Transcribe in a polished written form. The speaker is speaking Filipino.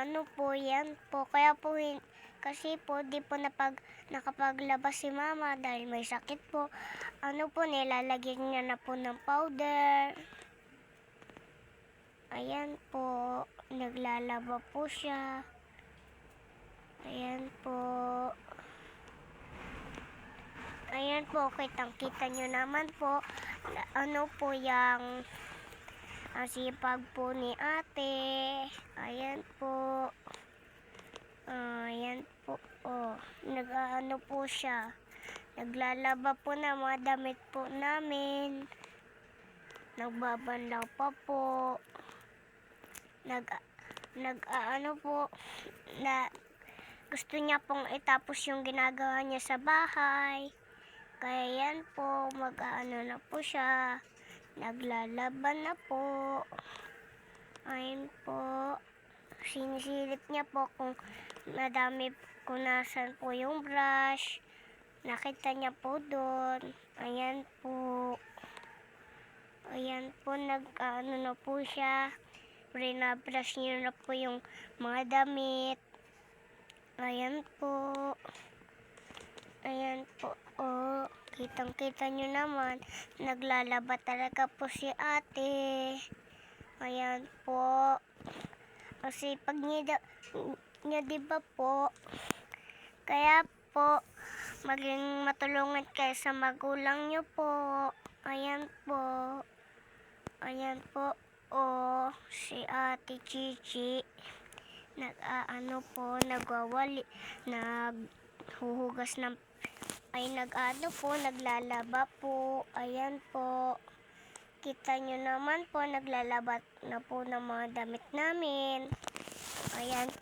ano po, yan po. Kaya po, kasi po, di po nakapaglabas si mama dahil may sakit po. Ano po, nilalagyan niya na po ng powder. Ayan po, naglalaba po siya. Ayan po. Ayan po, kitang-kita nyo naman po. Ano po yung ang sipag po ni ate. Ayan po. Ayan po. Oh, nag-ano po siya. Naglalaba po ng mga damit po namin. Nagbabanlaw pa po. Nag-ano po na gusto niya pong itapos yung ginagawa niya sa bahay. Kaya yan po, mag-ano na po siya. Naglalaban na po. Ayun po. Sinisilip niya po kung madami, kung nasan po yung brush. Nakita niya po doon. Ayan po. Ayan po, nag-ano na po siya. Rinabrush niya na po yung mga damit. Ayan po. Ayan po. Oh, kitang-kita nyo naman. Naglalaba talaga po si ate. Ayan po. Kasi pag niya diba po. Kaya po, maging matulungan kayo sa magulang nyo po. Ayan po. Ayan po. Oh, si ate Chichi. Nag-ano po, nagwawali. Naghuhugas ng naglalaba po. Ayan po. Kita nyo naman po, naglalaba na po ng mga damit namin. Ayan.